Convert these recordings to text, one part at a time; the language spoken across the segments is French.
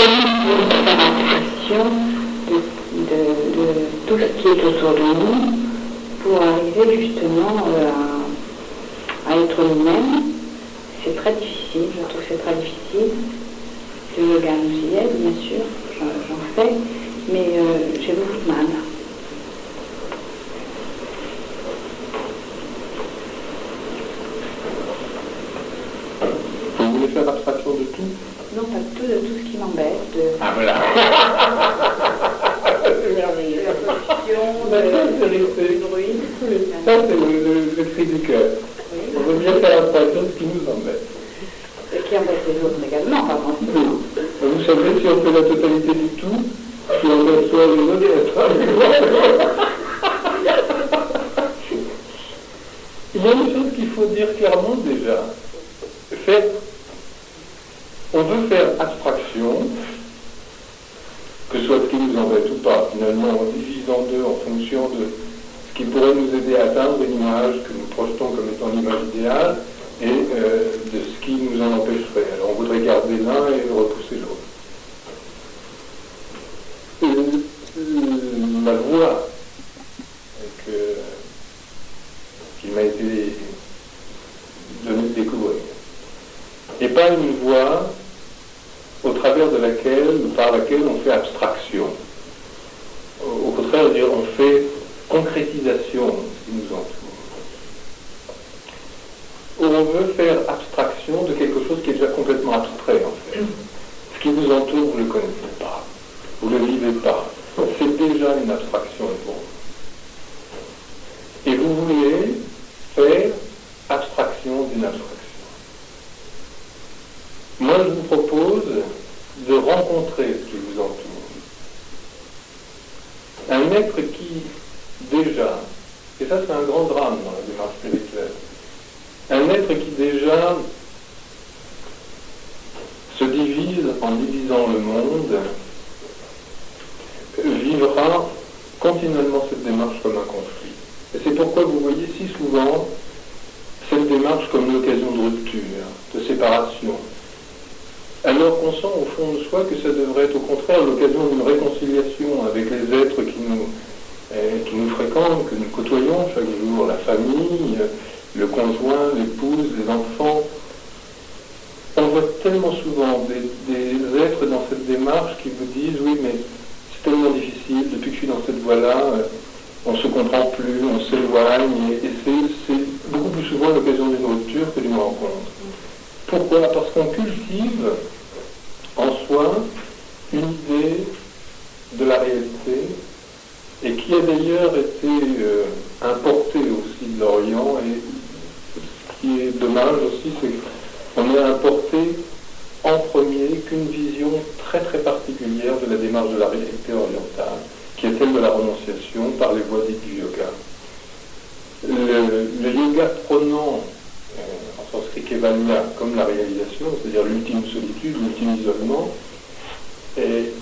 comment faire abstraction de tout ce qui est autour de nous pour arriver justement à être nous-mêmes. C'est très difficile, je trouve que c'est très difficile. Le yoga nous y aide, bien sûr, j'en fais, mais j'ai beaucoup de mal. Vous voulez faire abstraction de tout? Non, pas de tout ce qui m'embête. Ah voilà. C'est merveilleux. La position, Ça, c'est le cri du cœur. oui, On veut bien faire abstraction de ce qui nous embête. et qui embête les autres également, par contre. Oui. Vous savez, si on fait la totalité du tout, si on met soit les autres, il restera les Il y a une chose qu'il faut dire clairement déjà. On veut faire abstraction, que ce soit ce qui nous embête ou pas, finalement, on divise en deux en fonction de ce qui pourrait nous aider à atteindre une image que nous projetons comme étant l'image idéale et de ce qui nous en empêcherait. Alors on voudrait garder l'un et repousser l'autre. La voie qu'il m'a été donné de découvrir n'est pas une voie au travers de laquelle ou par laquelle on fait abstraction. Au contraire, on fait concrétisation de ce qui nous entoure. On veut faire abstraction de quelque chose qui est déjà complètement abstrait, en fait. Ce qui vous entoure, vous ne le connaissez pas. Vous ne le vivez pas. C'est déjà une abstraction pour vous. Et vous voulez faire abstraction d'une abstraction. Moi, je vous propose de rencontrer ce qui vous entoure. Un être qui, déjà, et ça c'est un grand drame dans la démarche spirituelle, un être qui déjà se divise en divisant le monde, vivra continuellement cette démarche comme un conflit. Et c'est pourquoi vous voyez si souvent cette démarche comme l'occasion de rupture, de séparation. Alors qu'on sent au fond de soi que ça devrait être au contraire l'occasion d'une réconciliation avec les êtres qui nous fréquentent, que nous côtoyons chaque jour, la famille, le conjoint, l'épouse, les enfants. On voit tellement souvent des êtres dans cette démarche qui vous disent « Oui, mais c'est tellement difficile, depuis que je suis dans cette voie-là, on ne se comprend plus, on s'éloigne, et c'est beaucoup plus souvent l'occasion d'une rupture que d'une rencontre. » Pourquoi? Parce qu'on cultive en soi une idée de la réalité et qui a d'ailleurs été importée aussi de l'Orient, et ce qui est dommage aussi, c'est qu'on a importé en premier qu'une vision très très particulière de la démarche de la réalité orientale, qui est celle de la renonciation par les voies dites du yoga. Le yoga prônant en sanskrit Kevalya comme la réalisation, c'est-à-dire l'ultime solitude, l'ultime isolement, et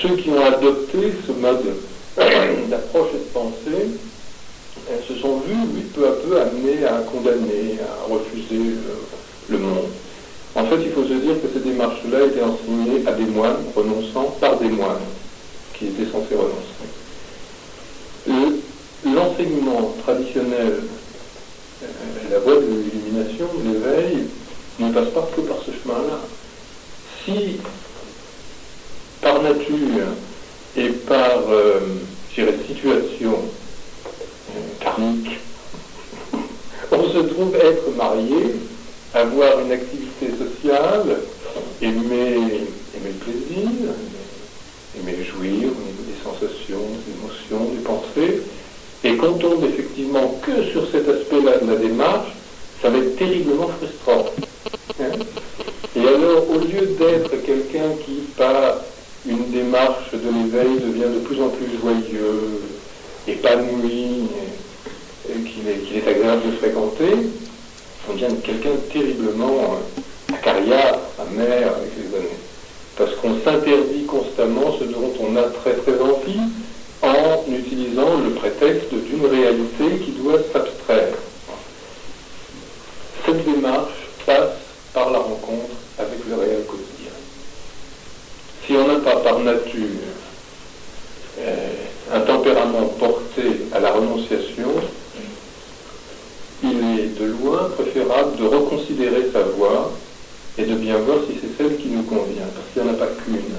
ceux qui ont adopté ce mode d'approche et de pensée se sont vus, oui, peu à peu amenés à condamner, à refuser le monde. En fait, il faut se dire que ces démarches-là étaient enseignées à des moines, renonçant par des moines qui étaient censés renoncer. L'enseignement traditionnel, la voie de l'illumination, de l'éveil, ne passe pas que par ce chemin-là. Si, par nature et par, situation karmique, on se trouve être marié, avoir une activité sociale, aimer le plaisir, aimer jouir au niveau des sensations, des émotions, des pensées, et qu'on tombe effectivement que sur cet aspect-là de la démarche, ça va être terriblement frustrant. Hein? Et alors, au lieu d'être quelqu'un qui, par une démarche de l'éveil, devient de plus en plus joyeux, épanoui, et qu'il est agréable de fréquenter, on devient quelqu'un de terriblement acariâtre, amer avec les années. Parce qu'on s'interdit constamment ce dont on a très très envie, en utilisant le prétexte d'une réalité qui doit s'abstraire. Cette démarche passe par la rencontre avec le réel quotidien. Si on pas par nature un tempérament porté à la renonciation, il est de loin préférable de reconsidérer sa voie et de bien voir si c'est celle qui nous convient, parce qu'il n'y en a pas qu'une.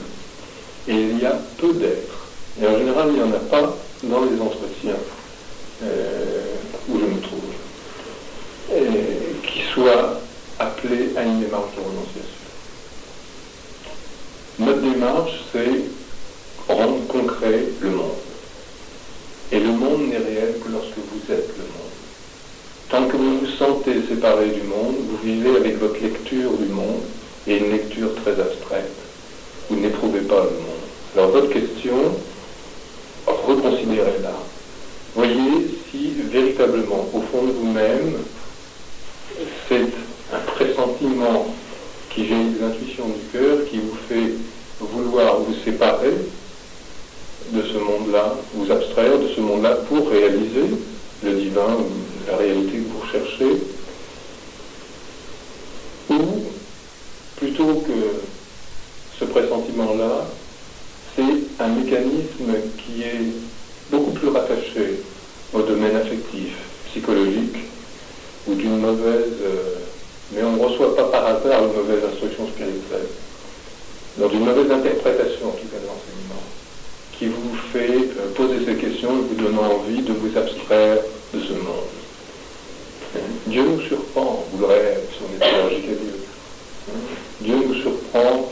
Et il y a peu d'êtres. Et en général, il n'y en a pas dans les entretiens où je me trouve, qui soient appelés à une démarche de renonciation. Notre démarche, c'est rendre concret le monde. Et le monde n'est réel que lorsque vous êtes le monde. Tant que vous vous sentez séparé du monde, vous vivez avec votre lecture du monde, et une lecture très abstraite. Vous n'éprouvez pas le monde. Alors votre question, reconsidérez-la. Voyez si véritablement, au fond de vous-même, c'est un pressentiment qui vient des intuitions du cœur, qui vous fait vouloir vous séparer de ce monde-là, vous abstraire de ce monde-là pour réaliser le divin ou la réalité que vous recherchez, ou plutôt que ce pressentiment-là, c'est un mécanisme qui est beaucoup plus rattaché au domaine affectif, psychologique, ou d'une mauvaise, mais on ne reçoit pas par hasard une mauvaise instruction spirituelle, dans une mauvaise interprétation en tout cas de l'enseignement, qui vous fait poser ces questions et vous donnant envie de vous abstraire de ce monde. Dieu nous surprend, vous le rêvez, si on est allergique à Dieu. Dieu nous surprend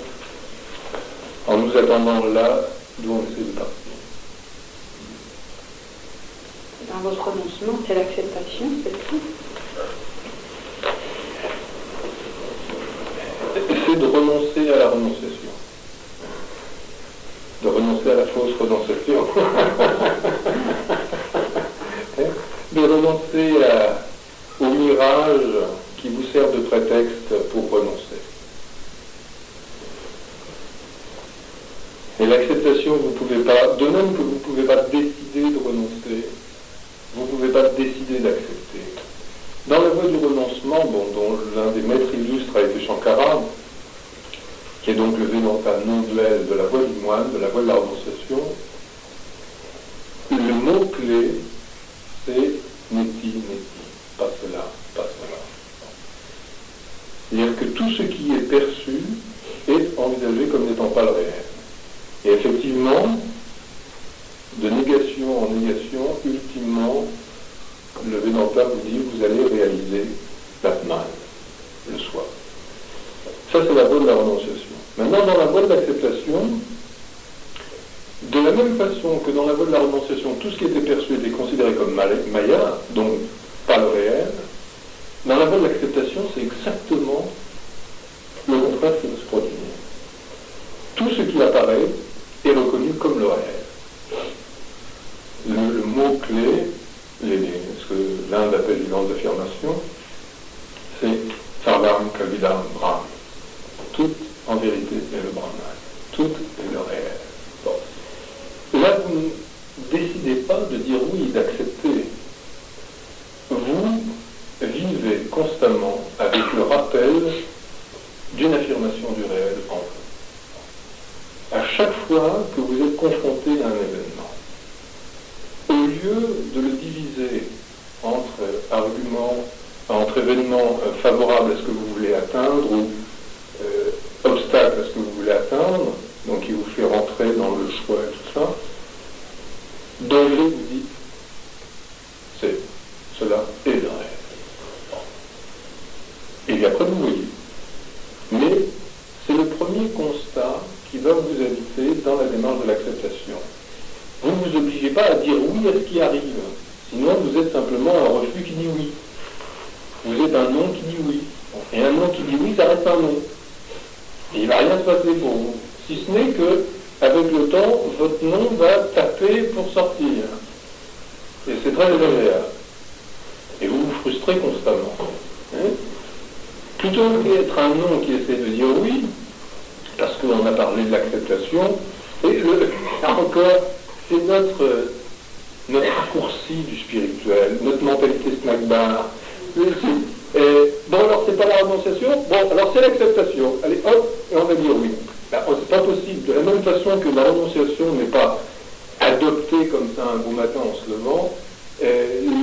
en nous attendant là d'où on essaie de partir. Dans votre renoncement, c'est l'acceptation, c'est tout. C'est de renoncer à la renonciation. De renoncer à la fausse renonciation. De renoncer au mirage qui vous sert de prétexte pour renoncer. Et l'acceptation, vous ne pouvez pas, de même que vous ne pouvez pas décider de renoncer, vous ne pouvez pas décider d'accepter. Dans la voie du renoncement, dont l'un des maîtres illustres a été Shankara, qui est donc le Vedanta non-duel de la voie du moine, de la voie de la renonciation, le mot-clé, c'est neti, neti, pas cela, pas cela. C'est-à-dire que tout ce qui est perçu est envisagé comme n'étant pas le réel. Et effectivement, de négation en négation, ultimement, le Vedanta vous dit vous allez réaliser l'Atman, le soi. Ça, c'est la voie de la renonciation. Maintenant, dans la voie de l'acceptation, de la même façon que dans la voie de la renonciation, tout ce qui était perçu était considéré comme Maya, donc pas le réel, dans la voie de l'acceptation, c'est exactement le contraire qui va se produire. Tout ce qui apparaît est reconnu comme le réel. Le mot-clé, ce que l'Inde appelle les langues d'affirmation, c'est Sarvam Kavidam Brahm. Tout, en vérité, est le Brahman. Tout est le réel. Bon. Là, vous ne décidez pas de dire oui, d'accepter. Vous vivez constamment avec le rappel d'une affirmation du réel en vous. À chaque fois que vous êtes confronté à un événement, au lieu de le diviser entre événements favorables à ce que vous voulez atteindre ou obstacles à ce que vous voulez atteindre, donc qui vous fait rentrer dans le choix et tout ça, d'emblée vous dites, cela est le réel. Et puis après vous voyez. Mais c'est le premier constat qui va vous habiter dans la démarche de l'acceptation. Vous ne vous obligez pas à dire oui à ce qui arrive. Sinon, vous êtes simplement un refus qui dit oui. Vous êtes un non qui dit oui. Et un non qui dit oui, ça reste un non. Et il ne va rien se passer pour vous. Si ce n'est que, avec le temps, votre non va taper pour sortir. Et c'est très désagréable. Et vous vous frustrez constamment. Plutôt qu'être un non qui essaie de dire oui, parce qu'on a parlé de l'acceptation, et encore, c'est notre raccourci du spirituel, notre mentalité snack bar. Bon, alors c'est pas la renonciation, bon, alors c'est l'acceptation. Allez, hop, et on va dire oui. Ben, c'est pas possible. De la même façon que la renonciation n'est pas adoptée comme ça un beau matin en se levant,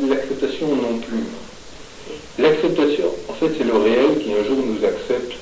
l'acceptation non plus. L'acceptation, en fait, c'est le réel qui un jour nous accepte